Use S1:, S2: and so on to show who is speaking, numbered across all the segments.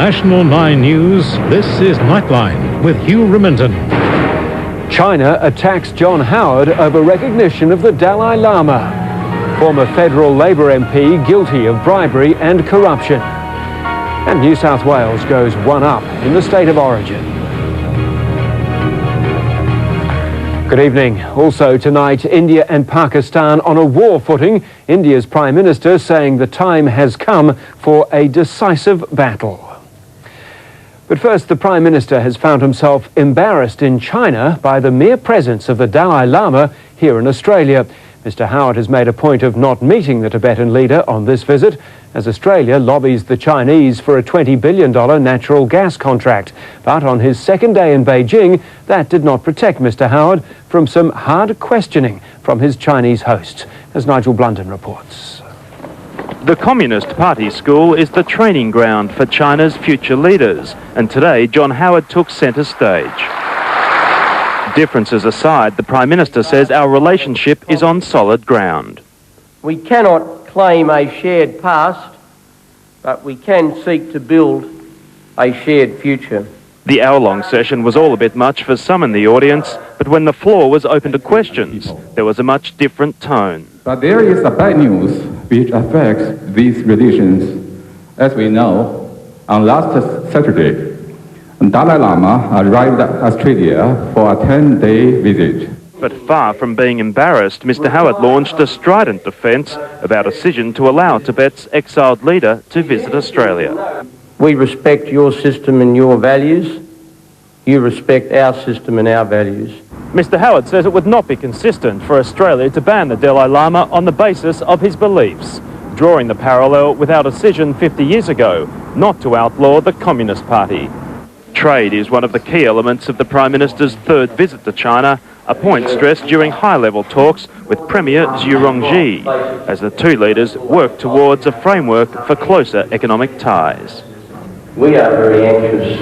S1: National 9 News, this is Nightline with Hugh Riminton.
S2: China attacks John Howard over recognition of the Dalai Lama. Former federal Labour MP guilty of bribery and corruption. And New South Wales goes one up in the state of origin. Good evening. Also tonight, India and Pakistan on a war footing. India's Prime Minister saying the time has come for a decisive battle. But first, the Prime Minister has found himself embarrassed in China by the mere presence of the Dalai Lama here in Australia. Mr. Howard has made a point of not meeting the Tibetan leader on this visit, as Australia lobbies the Chinese for a $20 billion natural gas contract. But on his second day in Beijing, that did not protect Mr. Howard from some hard questioning from his Chinese hosts, as Nigel Blunden reports.
S3: The Communist Party School is the training ground for China's future leaders, and today John Howard took centre stage. Differences aside, the Prime Minister says our relationship is on solid ground.
S4: We cannot claim a shared past, but we can seek to build a shared future.
S3: The hour-long session was all a bit much for some in the audience, but when the floor was open to questions, there was a much different tone.
S5: But there is a bad news which affects these relations. As we know, on last Saturday, Dalai Lama arrived at Australia for a 10-day visit.
S3: But far from being embarrassed, Mr. Howard launched a strident defence of our decision to allow Tibet's exiled leader to visit Australia.
S4: We respect your system and your values. You respect our system and our values.
S3: Mr. Howard says it would not be consistent for Australia to ban the Dalai Lama on the basis of his beliefs, drawing the parallel with our decision 50 years ago not to outlaw the Communist Party. Trade is one of the key elements of the Prime Minister's third visit to China, a point stressed during high-level talks with Premier Zhu Rongji, as the two leaders work towards a framework for closer economic ties.
S4: We are very anxious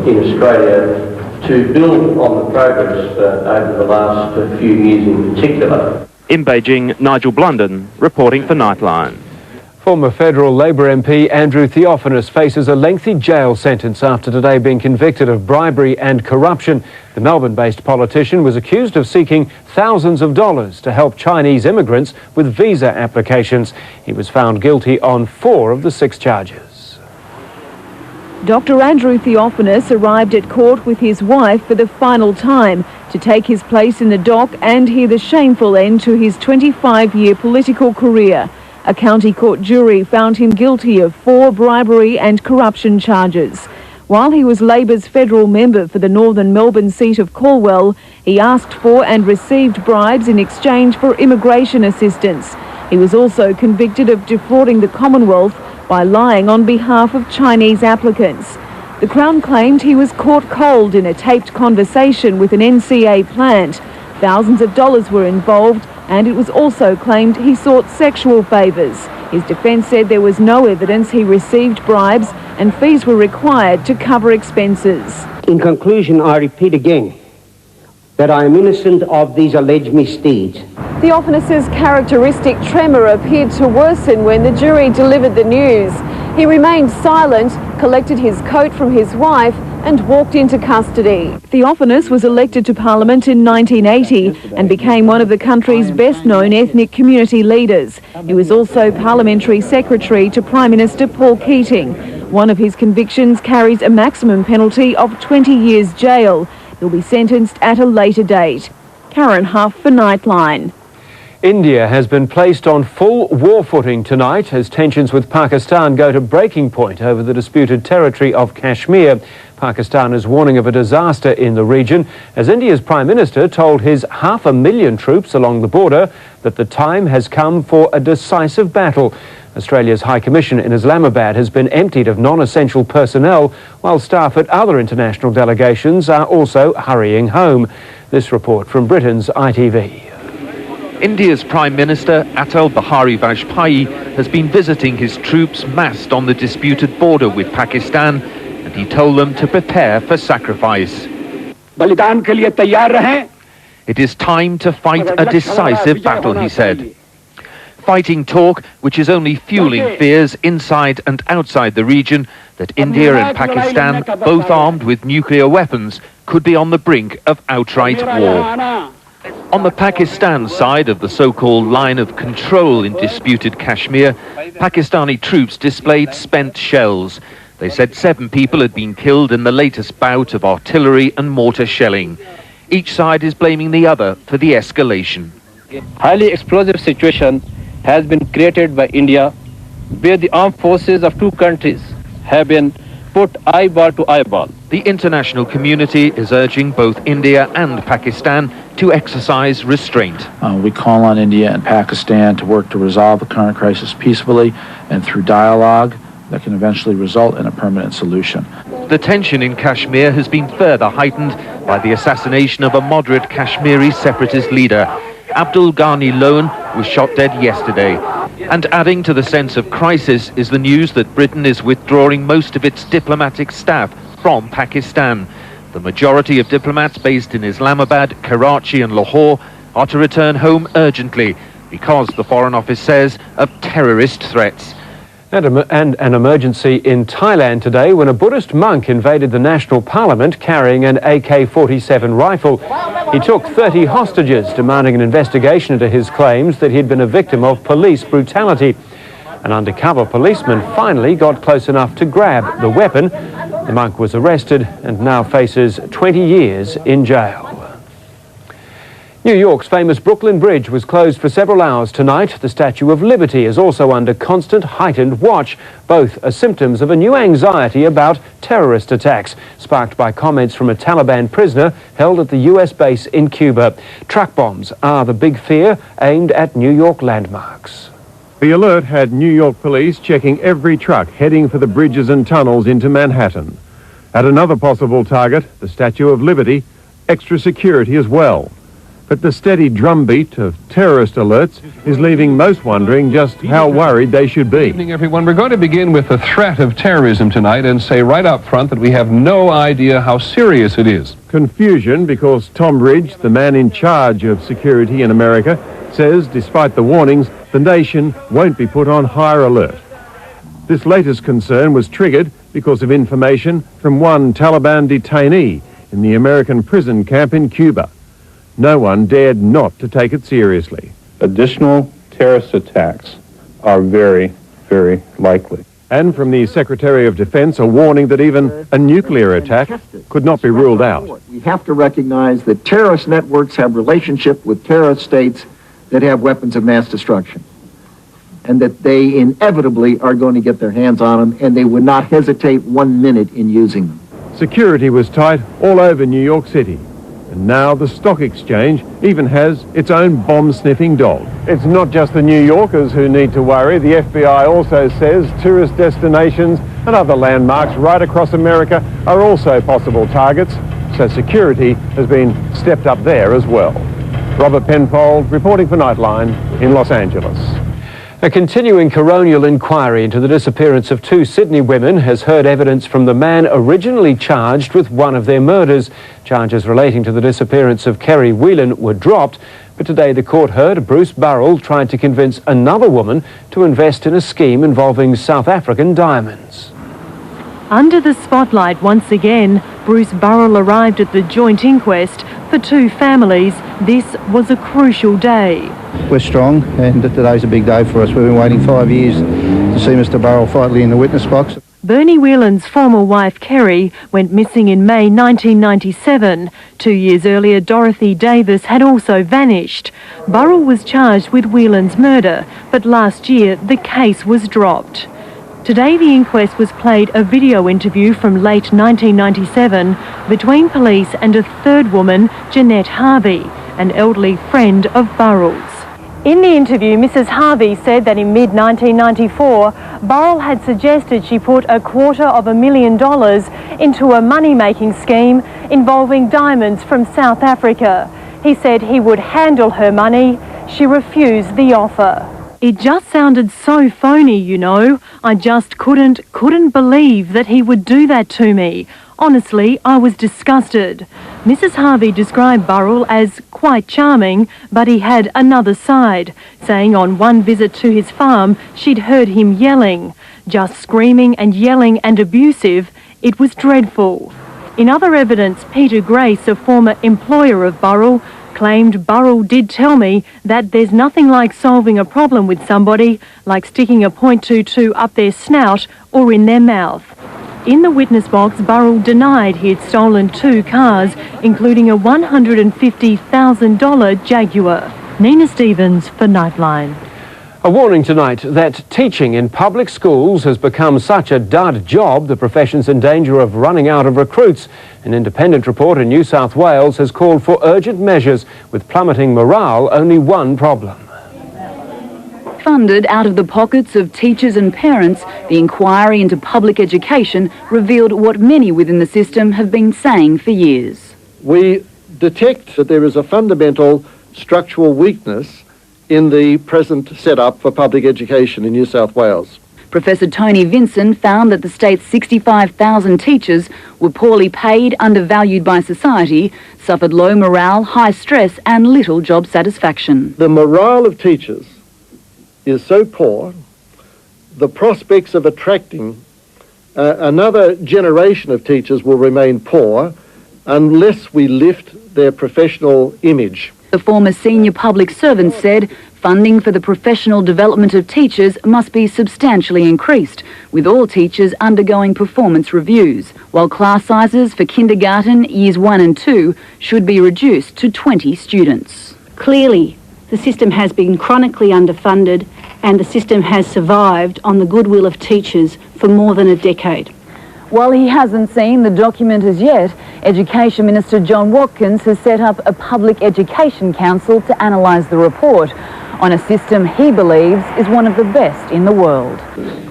S4: in Australia to build on the progress over the last few years in particular.
S3: In Beijing, Nigel Blunden reporting for Nightline.
S2: Former federal Labour MP Andrew Theophanous faces a lengthy jail sentence after today being convicted of bribery and corruption. The Melbourne-based politician was accused of seeking thousands of dollars to help Chinese immigrants with visa applications. He was found guilty on 4 of the 6 charges.
S6: Dr. Andrew Theophanous arrived at court with his wife for the final time to take his place in the dock and hear the shameful end to his 25-year political career. A county court jury found him guilty of 4 bribery and corruption charges. While he was Labor's federal member for the northern Melbourne seat of Calwell, he asked for and received bribes in exchange for immigration assistance. He was also convicted of defrauding the Commonwealth by lying on behalf of Chinese applicants. The Crown claimed he was caught cold in a taped conversation with an NCA plant. Thousands of dollars were involved, and it was also claimed he sought sexual favours. His defence said there was no evidence he received bribes and fees were required to cover expenses.
S7: In conclusion, I repeat again that I am innocent of these alleged misdeeds.
S6: Theophanous's characteristic tremor appeared to worsen when the jury delivered the news. He remained silent, collected his coat from his wife and walked into custody. Theophanous was elected to Parliament in 1980 and became one of the country's best-known ethnic community leaders. He was also Parliamentary Secretary to Prime Minister Paul Keating. One of his convictions carries a maximum penalty of 20 years jail. He'll be sentenced at a later date. Karen Huff for Nightline.
S2: India has been placed on full war footing tonight as tensions with Pakistan go to breaking point over the disputed territory of Kashmir. Pakistan is warning of a disaster in the region as India's Prime Minister told his 500,000 troops along the border that the time has come for a decisive battle. Australia's High Commission in Islamabad has been emptied of non-essential personnel, while staff at other international delegations are also hurrying home. This report from Britain's ITV.
S8: India's Prime Minister Atal Bihari Vajpayee has been visiting his troops massed on the disputed border with Pakistan, and he told them to prepare for sacrifice. It is time to fight a decisive battle, he said. Fighting talk which is only fueling fears inside and outside the region that India and Pakistan, both armed with nuclear weapons, could be on the brink of outright war. On the Pakistan side of the so-called line of control in disputed Kashmir, Pakistani troops displayed spent shells. They said 7 people had been killed in the latest bout of artillery and mortar shelling. Each side is blaming the other for the escalation.
S9: Highly explosive situation has been created by India, where the armed forces of 2 countries have been put eyeball to eyeball.
S8: The international community is urging both India and Pakistan to exercise restraint.
S10: We call on India and Pakistan to work to resolve the current crisis peacefully and through dialogue that can eventually result in a permanent solution.
S8: The tension in Kashmir has been further heightened by the assassination of a moderate Kashmiri separatist leader. Abdul Ghani Lone was shot dead yesterday. And adding to the sense of crisis is the news that Britain is withdrawing most of its diplomatic staff from Pakistan. The majority of diplomats based in Islamabad, Karachi and Lahore are to return home urgently because, the Foreign Office says, of terrorist threats.
S2: And an emergency in Thailand today when a Buddhist monk invaded the National Parliament carrying an AK-47 rifle. He took 30 hostages, demanding an investigation into his claims that he'd been a victim of police brutality. An undercover policeman finally got close enough to grab the weapon. The monk was arrested and now faces 20 years in jail. New York's famous Brooklyn Bridge was closed for several hours tonight. The Statue of Liberty is also under constant heightened watch. Both are symptoms of a new anxiety about terrorist attacks, sparked by comments from a Taliban prisoner held at the US base in Cuba. Truck bombs are the big fear aimed at New York landmarks.
S11: The alert had New York police checking every truck heading for the bridges and tunnels into Manhattan. At another possible target, the Statue of Liberty, extra security as well. But the steady drumbeat of terrorist alerts is leaving most wondering just how worried they should be.
S12: Good evening, everyone. We're going to begin with the threat of terrorism tonight and say right up front that we have no idea how serious it is.
S11: Confusion because Tom Ridge, the man in charge of security in America, says despite the warnings, the nation won't be put on higher alert. This latest concern was triggered because of information from one Taliban detainee in the American prison camp in Cuba. No one dared not to take it seriously.
S13: Additional terrorist attacks are very, very likely.
S11: And from the Secretary of Defense, a warning that even a nuclear attack could not be ruled out.
S14: We have to recognize that terrorist networks have relationship with terrorist states that have weapons of mass destruction, and that they inevitably are going to get their hands on them, and they would not hesitate 1 minute in using them.
S11: Security was tight all over New York City. And now the stock exchange even has its own bomb-sniffing dog. It's not just the New Yorkers who need to worry. The FBI also says tourist destinations and other landmarks right across America are also possible targets, so security has been stepped up there as well. Robert Penfold reporting for Nightline in Los Angeles.
S2: A continuing coronial inquiry into the disappearance of 2 Sydney women has heard evidence from the man originally charged with one of their murders. Charges relating to the disappearance of Kerry Whelan were dropped, but today the court heard Bruce Burrell tried to convince another woman to invest in a scheme involving South African diamonds.
S6: Under the spotlight once again, Bruce Burrell arrived at the joint inquest. For 2 families, this was a crucial day.
S15: We're strong, and today's a big day for us. We've been waiting 5 years to see Mr. Burrell finally in the witness box.
S6: Bernie Whelan's former wife Kerry went missing in May 1997. 2 years earlier, Dorothy Davis had also vanished. Burrell was charged with Whelan's murder, but last year the case was dropped. Today the inquest was played a video interview from late 1997 between police and a third woman, Jeanette Harvey, an elderly friend of Burrell's. In the interview, Mrs. Harvey said that in mid-1994, Burrell had suggested she put $250,000 into a money-making scheme involving diamonds from South Africa. He said he would handle her money. She refused the offer.
S16: It just sounded so phony, you know. I just couldn't believe that he would do that to me. Honestly, I was disgusted. Mrs. Harvey described Burrell as quite charming, but he had another side, saying on one visit to his farm she'd heard him yelling. Just screaming and yelling and abusive. It was dreadful. In other evidence, Peter Grace, a former employer of Burrell, claimed Burrell did tell me that there's nothing like solving a problem with somebody, like sticking a .22 up their snout or in their mouth. In the witness box, Burrell denied he had stolen 2 cars, including a $150,000 Jaguar. Nina Stevens for Nightline.
S2: A warning tonight that teaching in public schools has become such a dud job the profession's in danger of running out of recruits. An independent report in New South Wales has called for urgent measures, with plummeting morale only one problem.
S17: Funded out of the pockets of teachers and parents, the inquiry into public education revealed what many within the system have been saying for years.
S14: We detect that there is a fundamental structural weakness in the present setup for public education in New South Wales.
S17: Professor Tony Vinson found that the state's 65,000 teachers were poorly paid, undervalued by society, suffered low morale, high stress and little job satisfaction.
S14: The morale of teachers is so poor, the prospects of attracting another generation of teachers will remain poor unless we lift their professional image.
S17: The former senior public servant said funding for the professional development of teachers must be substantially increased, with all teachers undergoing performance reviews, while class sizes for kindergarten, years 1 and 2 should be reduced to 20 students.
S18: Clearly, the system has been chronically underfunded and the system has survived on the goodwill of teachers for more than a decade.
S17: While he hasn't seen the document as yet, Education Minister John Watkins has set up a Public Education Council to analyse the report on a system he believes is one of the best in the world.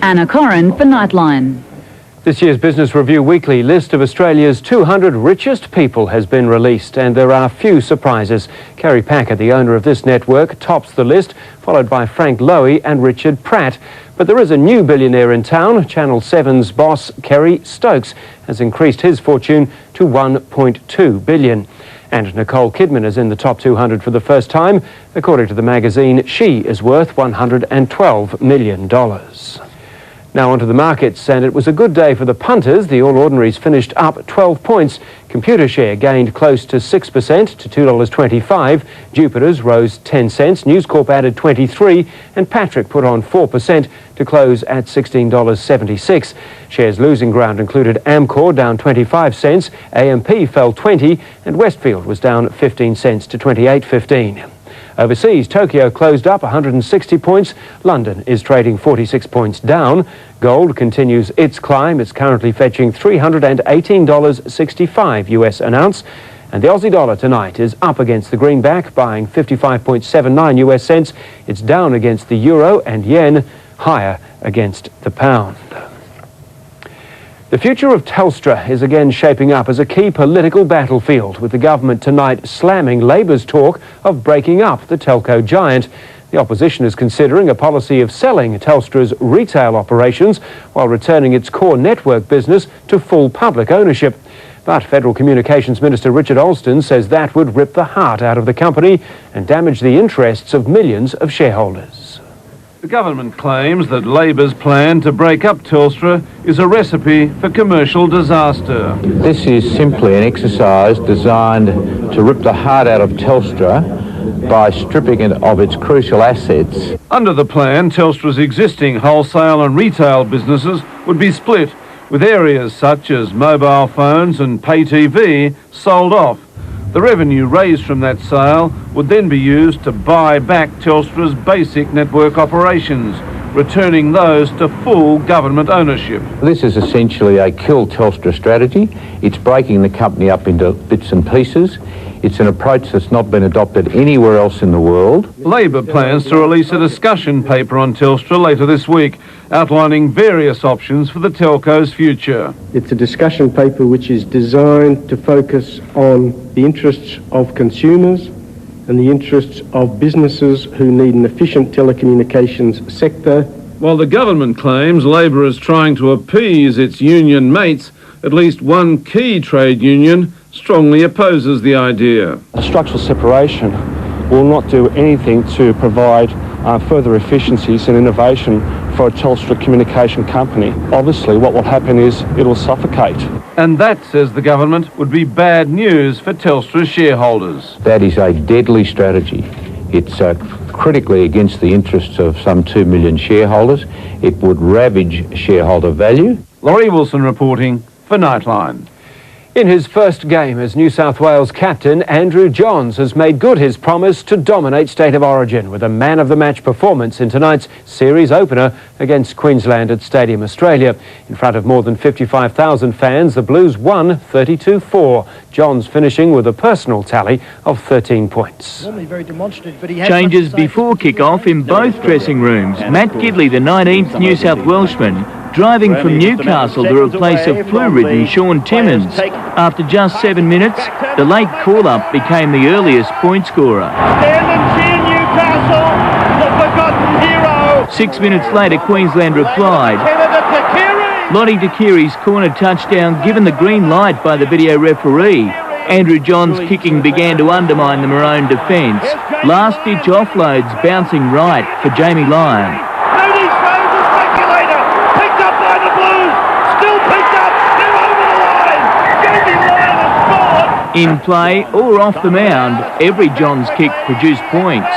S17: Anna Corrin for Nightline.
S2: This year's Business Review Weekly list of Australia's 200 richest people has been released, and there are few surprises. Kerry Packer, the owner of this network, tops the list, followed by Frank Lowy and Richard Pratt. But there is a new billionaire in town. Channel 7's boss, Kerry Stokes, has increased his fortune to $1.2 billion. And Nicole Kidman is in the top 200 for the first time. According to the magazine, she is worth $112 million. Now onto the markets, and it was a good day for the punters. The All Ordinaries finished up 12 points. Computershare gained close to 6% to $2.25. Jupiter's rose 10 cents. News Corp added 23, and Patrick put on 4% to close at $16.76. Shares losing ground included Amcor down 25 cents, AMP fell 20, and Westfield was down 15 cents to 28.15. Overseas, Tokyo closed up 160 points. London is trading 46 points down. Gold continues its climb. It's currently fetching $318.65 US an ounce. And the Aussie dollar tonight is up against the greenback, buying 55.79 US cents. It's down against the euro and yen, higher against the pound. The future of Telstra is again shaping up as a key political battlefield, with the government tonight slamming Labor's talk of breaking up the telco giant. The opposition is considering a policy of selling Telstra's retail operations while returning its core network business to full public ownership. But Federal Communications Minister Richard Alston says that would rip the heart out of the company and damage the interests of millions of shareholders.
S19: The government claims that Labor's plan to break up Telstra is a recipe for commercial disaster.
S20: This is simply an exercise designed to rip the heart out of Telstra by stripping it of its crucial assets.
S19: Under the plan, Telstra's existing wholesale and retail businesses would be split, with areas such as mobile phones and pay TV sold off. The revenue raised from that sale would then be used to buy back Telstra's basic network operations, returning those to full government ownership.
S20: This is essentially a kill Telstra strategy. It's breaking the company up into bits and pieces. It's an approach that's not been adopted anywhere else in the world.
S19: Labor plans to release a discussion paper on Telstra later this week, outlining various options for the telco's future.
S21: It's a discussion paper which is designed to focus on the interests of consumers and the interests of businesses who need an efficient telecommunications sector.
S19: While the government claims Labor is trying to appease its union mates, at least one key trade union strongly opposes the idea.
S22: A structural separation will not do anything to provide further efficiencies and innovation for a Telstra communication company. Obviously, what will happen is it'll suffocate.
S19: And that, says the government, would be bad news for Telstra's shareholders.
S20: That is a deadly strategy. It's critically against the interests of some 2 million shareholders. It would ravage shareholder value.
S19: Laurie Wilson reporting for Nightline.
S2: In his first game as New South Wales captain, Andrew Johns has made good his promise to dominate State of Origin with a man-of-the-match performance in tonight's series opener against Queensland at Stadium Australia. In front of more than 55,000 fans, the Blues won 32-4. Johns finishing with a personal tally of 13 points.
S23: Changes before kick-off in both dressing rooms. Matt Gidley, the 19th New South Welshman, driving from Newcastle to replace a flu-ridden Sean Timmins. After just 7 minutes, the late call-up became the earliest point scorer. 6 minutes later, Queensland replied. Lottie Dakiri's corner touchdown given the green light by the video referee. Andrew Johns' kicking began to undermine the Maroon defence. Last-ditch offloads bouncing right for Jamie Lyon. In play or off the mound, every Johns kick produced points.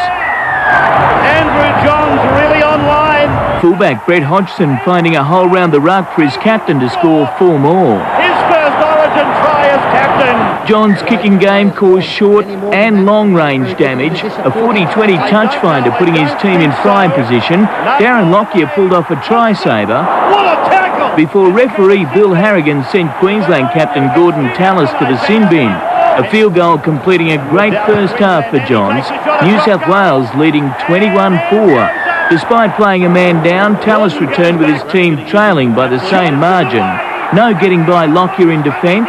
S24: Andrew Johns really online.
S23: Fullback Brett Hodgson finding a hole round the ruck for his captain to score 4 more.
S24: His first Origin try as captain.
S23: Johns' kicking game caused short and long-range damage. A 40-20 touch finder putting his team in prime position. Darren Lockyer pulled off a try-saver.
S24: What a tackle!
S23: Before referee Bill Harrigan sent Queensland captain Gordon Tallis to the sin bin. A field goal completing a great first half for Johns. New South Wales leading 21-4. Despite playing a man down, Tallis returned with his team trailing by the same margin. No getting by Lockyer in defence.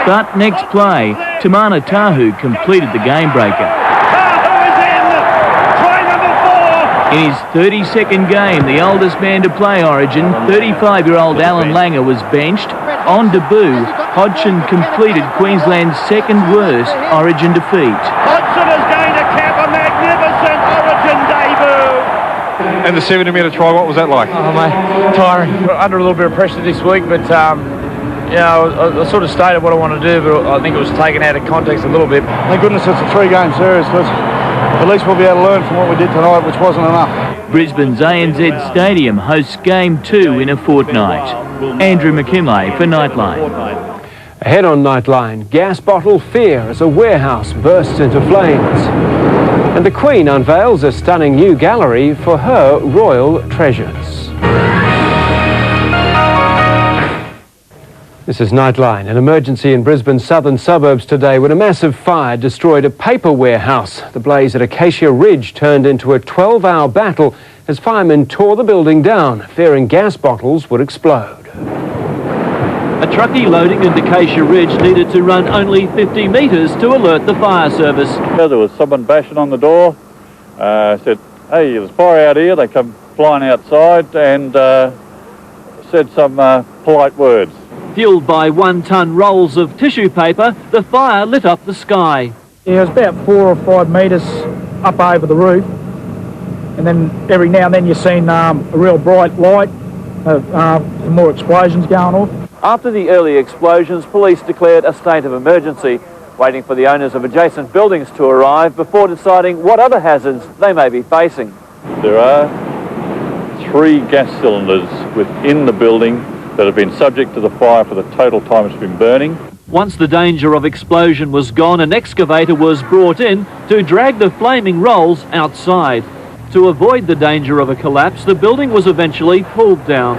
S23: But next play, Tamana Tahu completed the game breaker. In his 32nd game, the oldest man to play Origin, 35-year-old Alan Langer was benched. On debut, Hodgson completed Queensland's second worst Origin defeat.
S24: Hodgson is going to cap a magnificent Origin debut.
S25: And the 70-metre try, what was that like?
S26: Oh, mate, tiring. We're under a little bit of pressure this week, but you know, I sort of stated what I want to do, but I think it was taken out of context a little bit.
S27: Thank goodness it's a 3-game series, but at least we'll be able to learn from what we did tonight, which wasn't enough.
S23: Brisbane's ANZ Stadium hosts Game 2 in a fortnight. Andrew McKinlay for Nightline.
S2: Ahead on Nightline, gas bottle fear as a warehouse bursts into flames. And the Queen unveils a stunning new gallery for her royal treasures. This is Nightline. An emergency in Brisbane's southern suburbs today when a massive fire destroyed a paper warehouse. The blaze at Acacia Ridge turned into a 12-hour battle as firemen tore the building down, fearing gas bottles would explode.
S23: A truckie loading into Acacia Ridge needed to run only 50 metres to alert the fire service.
S28: There was someone bashing on the door, said, hey, there's fire out here. They come flying outside and said some polite words.
S23: Fueled by 1-ton rolls of tissue paper, the fire lit up the sky.
S29: Yeah, it was about 4 or 5 metres up over the roof, and then every now and then you've seen a real bright light, some more explosions going off.
S3: After the early explosions, police declared a state of emergency, waiting for the owners of adjacent buildings to arrive before deciding what other hazards they may be facing.
S28: There are 3 gas cylinders within the building that have been subject to the fire for the total time it's been burning.
S23: Once the danger of explosion was gone, an excavator was brought in to drag the flaming rolls outside. To avoid the danger of a collapse, the building was eventually pulled down.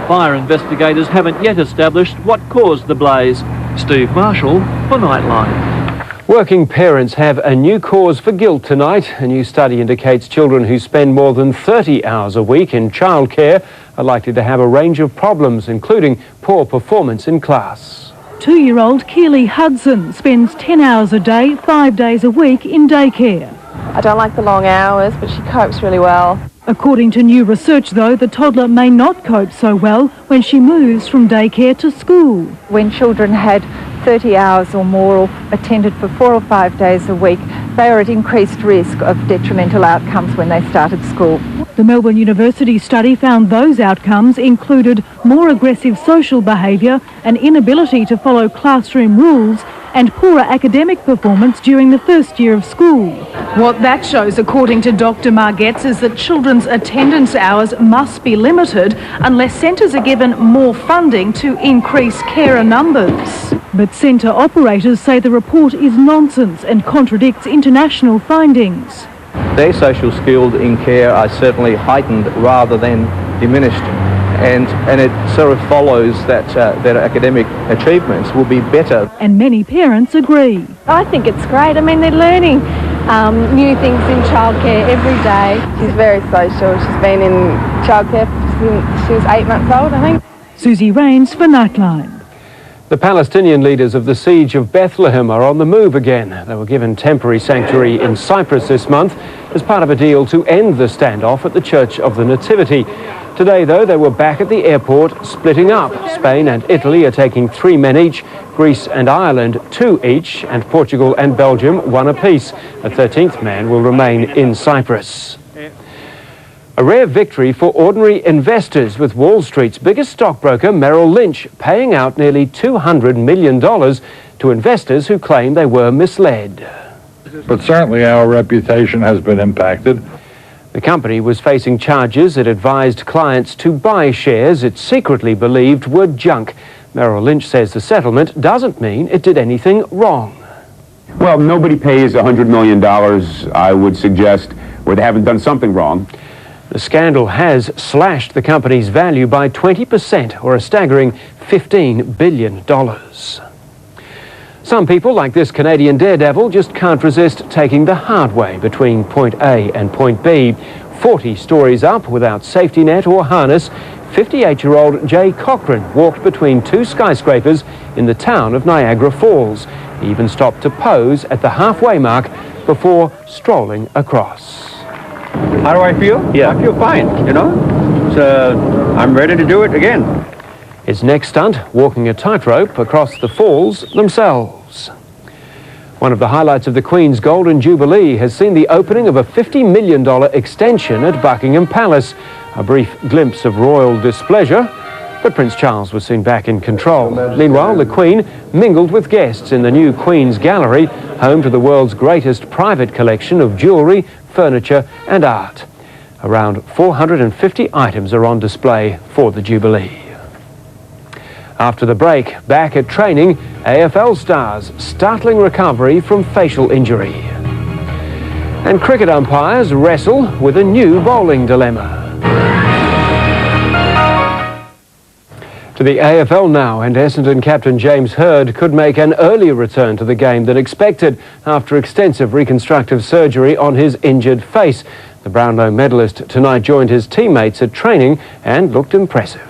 S23: Fire investigators haven't yet established what caused the blaze. Steve Marshall for Nightline.
S2: Working parents have a new cause for guilt tonight. A new study indicates children who spend more than 30 hours a week in childcare are likely to have a range of problems, including poor performance in class.
S16: 2-year-old Keely Hudson spends 10 hours a day, 5 days a week in daycare.
S1: I don't like the long hours, but she copes really well.
S16: According to new research, though, the toddler may not cope so well when she moves from daycare to school.
S4: When children had 30 hours or more or attended for 4 or 5 days a week, they are at increased risk of detrimental outcomes when they started school.
S16: The Melbourne University study found those outcomes included more aggressive social behaviour, an inability to follow classroom rules, and poorer academic performance during the first year of school. What that shows, according to Dr Margetts, is that children's attendance hours must be limited unless centres are given more funding to increase carer numbers. But centre operators say the report is nonsense and contradicts international findings.
S5: Their social skills in care are certainly heightened rather than diminished. And it sort of follows that their academic achievements will be better.
S16: And many parents agree.
S1: I think it's great. I mean, they're learning new things in childcare every day. She's very social. She's been in childcare since she was 8 months old, I think.
S16: Susie Rains for Nightline.
S2: The Palestinian leaders of the siege of Bethlehem are on the move again. They were given temporary sanctuary in Cyprus this month as part of a deal to end the standoff at the Church of the Nativity. Today, though, they were back at the airport, splitting up. Spain and Italy are taking 3 men each, Greece and Ireland 2 each, and Portugal and Belgium 1 apiece. A 13th man will remain in Cyprus. A rare victory for ordinary investors, with Wall Street's biggest stockbroker, Merrill Lynch, paying out nearly $200 million to investors who claim they were misled.
S7: But certainly our reputation has been impacted.
S2: The company was facing charges. It advised clients to buy shares it secretly believed were junk. Merrill Lynch says the settlement doesn't mean it did anything wrong.
S8: Well, nobody pays $100 million, I would suggest, where they haven't done something wrong.
S2: The scandal has slashed the company's value by 20%, or a staggering $15 billion. Some people, like this Canadian daredevil, just can't resist taking the hard way between point A and point B. 40 stories up without safety net or harness, 58-year-old Jay Cochran walked between 2 skyscrapers in the town of Niagara Falls. He even stopped to pose at the halfway mark before strolling across.
S9: How do I feel? Yeah, I feel fine, you know. I'm ready to do it again.
S2: His next stunt, walking a tightrope across the falls themselves. One of the highlights of the Queen's Golden Jubilee has seen the opening of a $50 million extension at Buckingham Palace. A brief glimpse of royal displeasure, but Prince Charles was soon back in control. Meanwhile, the Queen mingled with guests in the new Queen's Gallery, home to the world's greatest private collection of jewellery, furniture and art. Around 450 items are on display for the Jubilee. After the break, back at training, AFL stars, startling recovery from facial injury. And cricket umpires wrestle with a new bowling dilemma. To the AFL now, and Essendon captain James Hird could make an earlier return to the game than expected after extensive reconstructive surgery on his injured face. The Brownlow medalist tonight joined his teammates at training and looked impressive.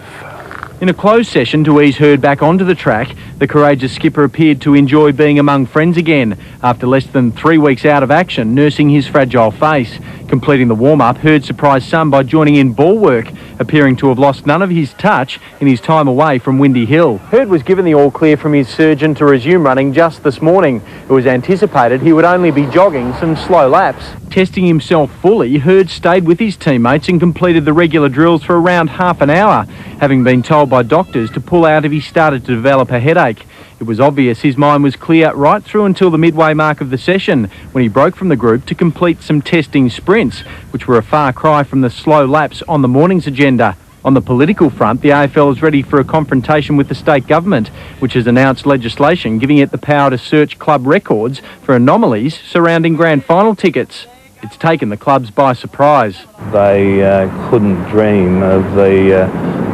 S3: In a closed session to ease Hird back onto the track, the courageous skipper appeared to enjoy being among friends again after less than 3 weeks out of action, nursing his fragile face. Completing the warm-up, Hird surprised some by joining in ball work, appearing to have lost none of his touch in his time away from Windy Hill. Hird was given the all-clear from his surgeon to resume running just this morning. It was anticipated he would only be jogging some slow laps. Testing himself fully, Hird stayed with his teammates and completed the regular drills for around half an hour, having been told by doctors to pull out if he started to develop a headache. It was obvious his mind was clear right through until the midway mark of the session, when he broke from the group to complete some testing sprints, which were a far cry from the slow laps on the morning's agenda. On the political front, the AFL is ready for a confrontation with the state government, which has announced legislation giving it the power to search club records for anomalies surrounding grand final tickets. It's taken the clubs by surprise.
S5: They couldn't dream of the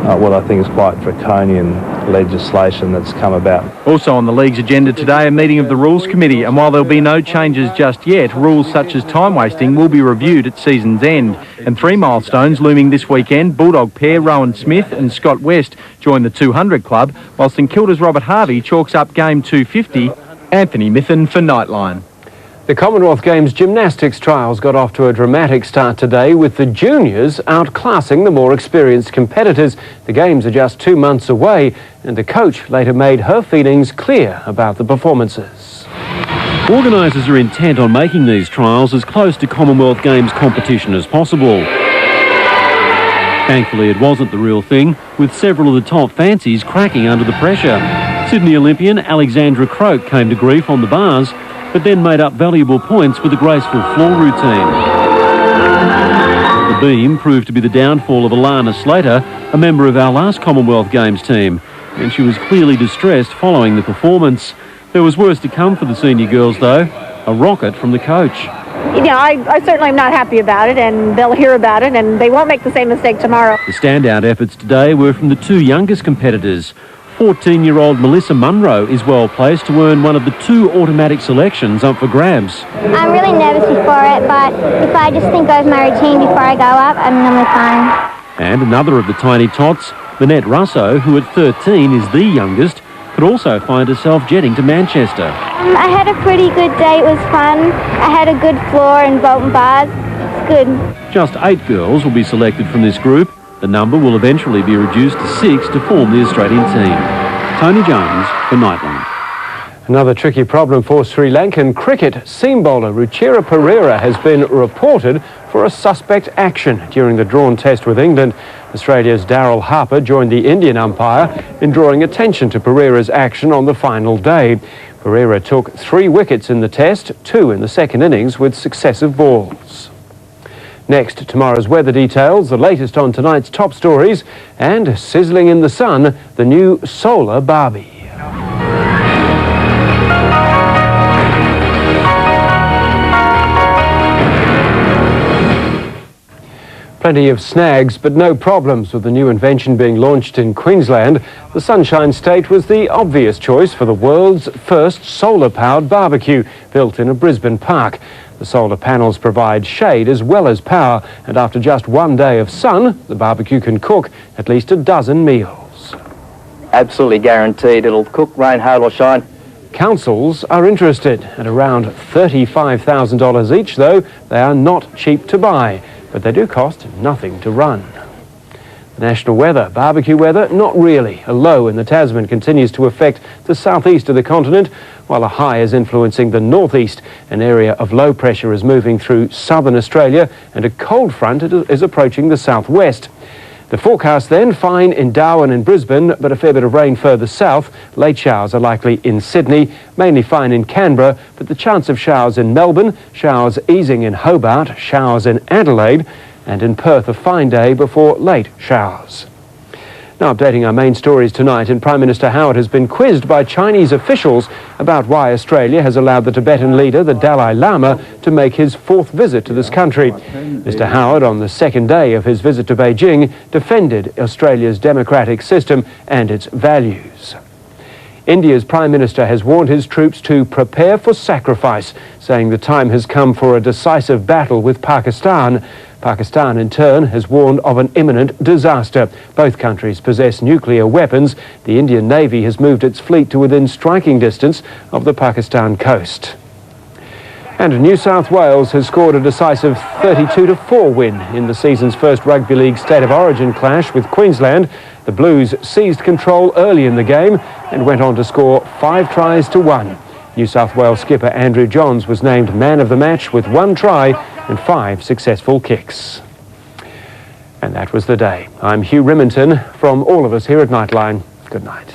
S5: what I think is quite draconian legislation that's come about.
S6: Also on the league's agenda today, a meeting of the Rules Committee, and while there'll be no changes just yet, rules such as time wasting will be reviewed at season's end. And 3 milestones looming this weekend: Bulldog pair Rowan Smith and Scott West join the 200 club, while St Kilda's Robert Harvey chalks up game 250. Anthony Mithen for Nightline.
S2: The Commonwealth Games gymnastics trials got off to a dramatic start today, with the juniors outclassing the more experienced competitors. The Games are just 2 months away, and the coach later made her feelings clear about the performances.
S3: Organisers are intent on making these trials as close to Commonwealth Games competition as possible. Thankfully, it wasn't the real thing, with several of the top fancies cracking under the pressure. Sydney Olympian Alexandra Croak came to grief on the bars, but then made up valuable points with a graceful floor routine. The beam proved to be the downfall of Alana Slater, a member of our last Commonwealth Games team, and she was clearly distressed following the performance. There was worse to come for the senior girls, though: a rocket from the coach.
S10: You know, I certainly am not happy about it, and they'll hear about it, and they won't make the same mistake tomorrow.
S3: The standout efforts today were from the 2 youngest competitors. 14-year-old Melissa Munro is well placed to earn one of the 2 automatic selections up for grabs.
S11: I'm really nervous before it, but if I just think over my routine before I go up, I'm normally fine.
S3: And another of the tiny tots, Lynette Russo, who at 13 is the youngest, could also find herself jetting to Manchester.
S11: I had a pretty good day. It was fun. I had a good floor and vault and bars. It's good.
S3: Just 8 girls will be selected from this group. The number will eventually be reduced to 6 to form the Australian team. Tony Jones for Nightline.
S2: Another tricky problem for Sri Lankan cricket. Seam bowler Ruchira Perera has been reported for a suspect action during the drawn test with England. Australia's Daryl Harper joined the Indian umpire in drawing attention to Perera's action on the final day. Perera took 3 wickets in the test, 2 in the second innings with successive balls. Next, tomorrow's weather details, the latest on tonight's top stories, and sizzling in the sun, the new solar Barbie. Plenty of snags, but no problems with the new invention being launched in Queensland. The Sunshine State was the obvious choice for the world's first solar-powered barbecue, built in a Brisbane park. The solar panels provide shade as well as power, and after just 1 day of sun, the barbecue can cook at least a dozen meals.
S12: Absolutely guaranteed it'll cook, rain, hail or shine.
S2: Councils are interested. At around $35,000 each, though, they are not cheap to buy, but they do cost nothing to run. The national weather, barbecue weather, not really. A low in the Tasman continues to affect the southeast of the continent, while a high is influencing the northeast. An area of low pressure is moving through southern Australia, and a cold front is approaching the southwest. The forecast then, fine in Darwin and Brisbane, but a fair bit of rain further south. Late showers are likely in Sydney, mainly fine in Canberra, but the chance of showers in Melbourne, showers easing in Hobart, showers in Adelaide, and in Perth a fine day before late showers. Now updating our main stories tonight, and Prime Minister Howard has been quizzed by Chinese officials about why Australia has allowed the Tibetan leader, the Dalai Lama, to make his 4th visit to this country. Mr. Howard, on the 2nd day of his visit to Beijing, defended Australia's democratic system and its values. India's Prime Minister has warned his troops to prepare for sacrifice, saying the time has come for a decisive battle with Pakistan. Pakistan, in turn, has warned of an imminent disaster. Both countries possess nuclear weapons. The Indian Navy has moved its fleet to within striking distance of the Pakistan coast. And New South Wales has scored a decisive 32-4 win in the season's first Rugby League State of Origin clash with Queensland. The Blues seized control early in the game and went on to score 5 tries to 1. New South Wales skipper Andrew Johns was named man of the match with 1 try and 5 successful kicks. And that was the day. I'm Hugh Riminton. From all of us here at Nightline, good night.